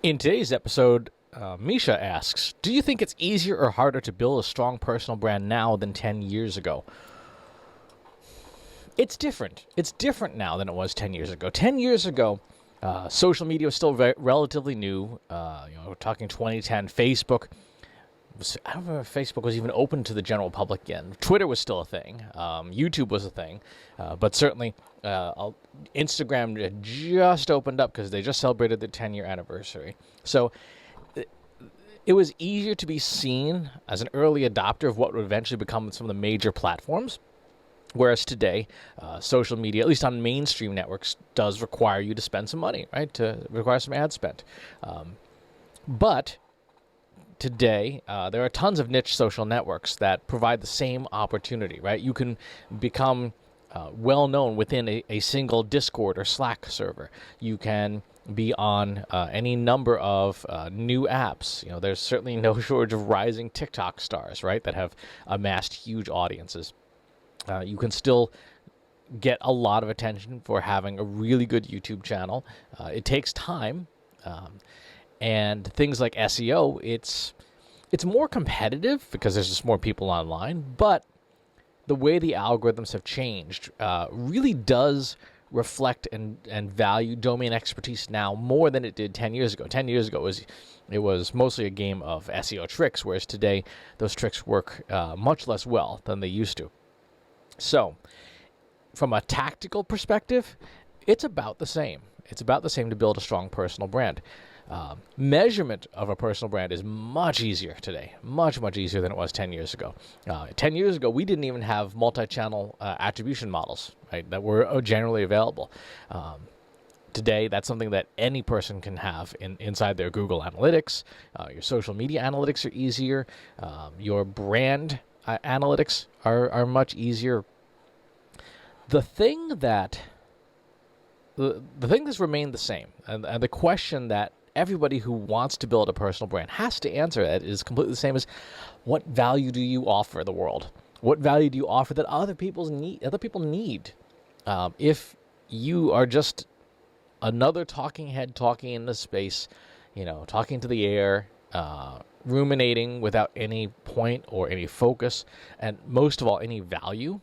In today's episode, Misha asks, do you think it's easier or harder to build a strong personal brand now than 10 years ago? It's different. It's different now than it was 10 years ago. 10 years ago, social media was still relatively new. We're talking 2010. Facebook I don't remember if Facebook was even open to the general public yet. Twitter was still a thing. YouTube was a thing. But certainly Instagram had just opened up because they just celebrated their 10-year anniversary. So it was easier to be seen as an early adopter of what would eventually become some of the major platforms. Whereas today, social media, at least on mainstream networks, does require you to spend some money, right? To require some ad spend. But today, there are tons of niche social networks that provide the same opportunity, right? You can become well-known within a single Discord or Slack server. You can be on any number of new apps. There's certainly no shortage of rising TikTok stars, right, that have amassed huge audiences. You can still get a lot of attention for having a really good YouTube channel. It takes time. And things like SEO, it's more competitive because there's just more people online, but the way the algorithms have changed really does reflect and value domain expertise now more than it did 10 years ago. 10 years ago, it was mostly a game of SEO tricks, whereas today those tricks work much less well than they used to. So, from a tactical perspective, it's about the same. It's about the same to build a strong personal brand. Measurement of a personal brand is much easier today, much easier than it was 10 years ago. 10 years ago, we didn't even have multi-channel attribution models, right, that were generally available. Today, that's something that any person can have inside their Google Analytics. Your social media analytics are easier. Your brand analytics are much easier. The thing that's remained the same, and the question that everybody who wants to build a personal brand has to answer it is completely the same as, what value do you offer the world? What value do you offer that other people need? If you are just another talking head talking in the space, talking to the air, ruminating without any point or any focus, and most of all, any value,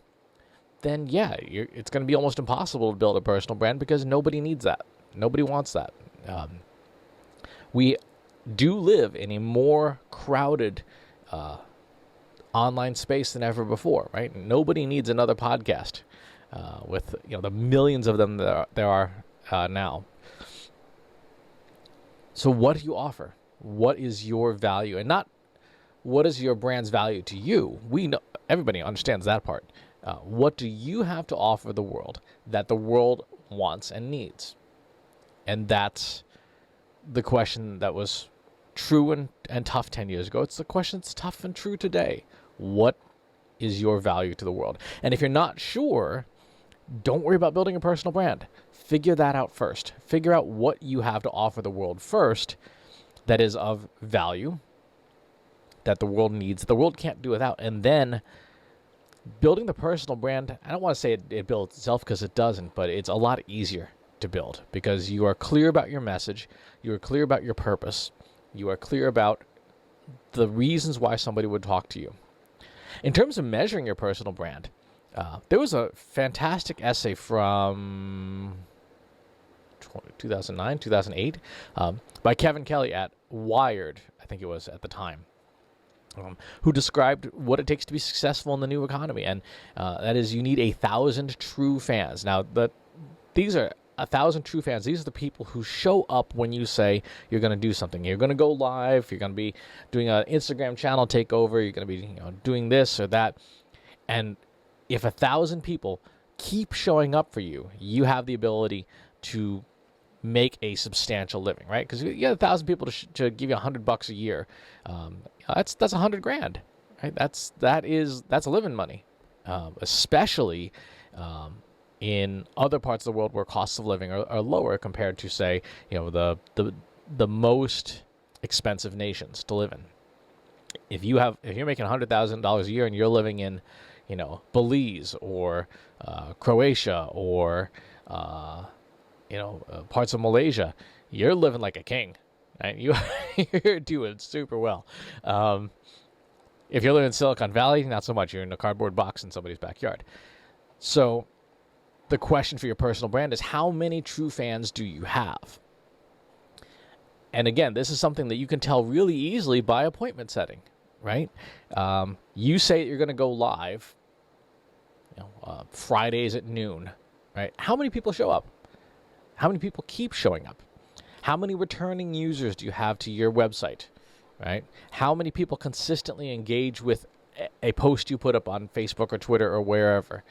then yeah, it's going to be almost impossible to build a personal brand because nobody needs that. Nobody wants that. We do live in a more crowded online space than ever before, right? Nobody needs another podcast with the millions of them that there are now. So what do you offer? What is your value? And not what is your brand's value to you? We know, everybody understands that part. What do you have to offer the world that the world wants and needs? And that's the question that was true and tough 10 years ago. It's the question that's tough and true today. What is your value to the world? And if you're not sure, don't worry about building a personal brand. Figure that out first. Figure out what you have to offer the world first that is of value, that the world needs, the world can't do without. And then building the personal brand, I don't want to say it builds itself because it doesn't, but it's a lot easier to build because you are clear about your message, you are clear about your purpose, you are clear about the reasons why somebody would talk to you. In terms of measuring your personal brand, there was a fantastic essay from 2009, 2008, by Kevin Kelly at Wired, I think it was at the time, who described what it takes to be successful in the new economy. And that is, you need 1,000 true fans. Now, these are 1,000 true fans. These are the people who show up when you say you're going to do something. You're going to go live. You're going to be doing an Instagram channel takeover. You're going to be doing this or that. And if 1,000 people keep showing up for you, you have the ability to make a substantial living, right? Because you get 1,000 people to give you $100 a year. That's $100,000, right? That's living money, especially in other parts of the world where costs of living are lower compared to, say, the most expensive nations to live in. If you're making $100,000 a year and you're living in, Belize or Croatia or parts of Malaysia, you're living like a king. right? You're doing super well. If you're living in Silicon Valley, not so much. You're in a cardboard box in somebody's backyard. So the question for your personal brand is, how many true fans do you have? And again, this is something that you can tell really easily by appointment setting, right? You say that you're going to go live, Fridays at noon, right? How many people show up? How many people keep showing up? How many returning users do you have to your website, right? How many people consistently engage with a post you put up on Facebook or Twitter or wherever?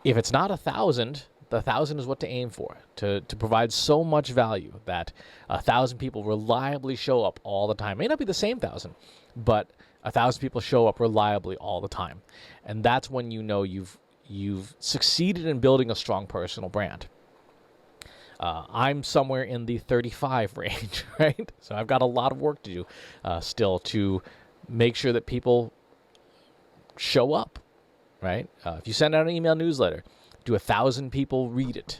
If it's not 1,000, the 1,000 is what to aim for, to provide so much value that 1,000 people reliably show up all the time. May not be the same 1,000, but 1,000 people show up reliably all the time. And that's when you know you've succeeded in building a strong personal brand. I'm somewhere in the 35 range, right? So I've got a lot of work to do still to make sure that people show up, right? If you send out an email newsletter, do 1,000 people read it,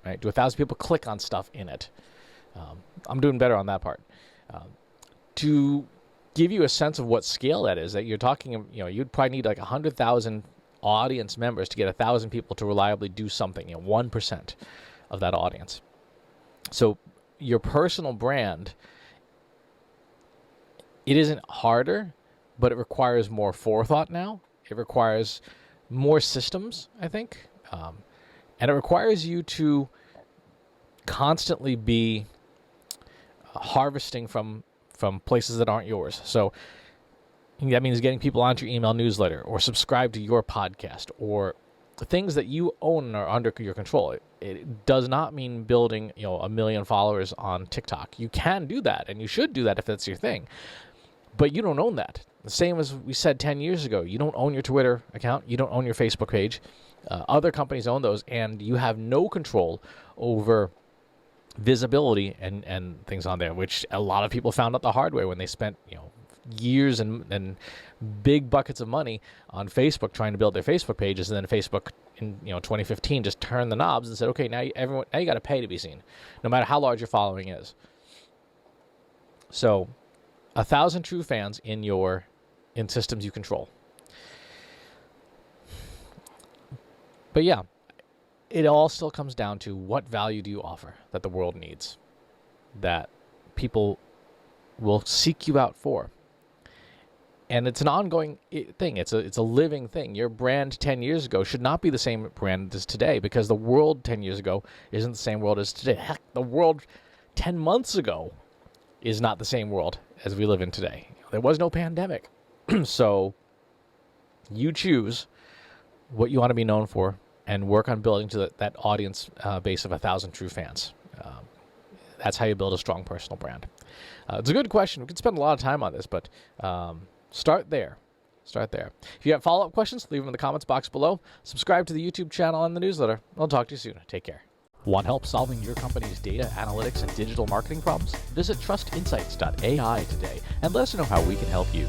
right? Do 1,000 people click on stuff in it? I'm doing better on that part. To give you a sense of what scale that is, that you're talking, you'd probably need like 100,000 audience members to get 1,000 people to reliably do something, 1% of that audience. So your personal brand, it isn't harder, but it requires more forethought now. It requires more systems, I think. And it requires you to constantly be harvesting from places that aren't yours. So that means getting people onto your email newsletter or subscribe to your podcast or the things that you own are under your control. It does not mean building 1 million followers on TikTok. You can do that, and you should do that if that's your thing. But you don't own that. The same as we said 10 years ago. You don't own your Twitter account. You don't own your Facebook page. Other companies own those, and you have no control over visibility and things on there, which a lot of people found out the hard way when they spent years and big buckets of money on Facebook trying to build their Facebook pages, and then Facebook in 2015 just turned the knobs and said, okay, now you got to pay to be seen, no matter how large your following is. So 1,000 true fans in systems you control. But yeah, it all still comes down to what value do you offer that the world needs, that people will seek you out for. And it's an ongoing thing. It's a living thing. Your brand 10 years ago should not be the same brand as today, because the world 10 years ago isn't the same world as today. Heck, the world 10 months ago is not the same world as we live in today. There was no pandemic. So you choose what you want to be known for and work on building to that audience base of 1,000 true fans. That's how you build a strong personal brand. It's a good question. We could spend a lot of time on this, but start there. If you have follow-up questions, leave them in the comments box below. Subscribe to the YouTube channel and the newsletter. I'll talk to you soon. Take care. Want help solving your company's data analytics and digital marketing problems? Visit trustinsights.ai today and let us know how we can help you.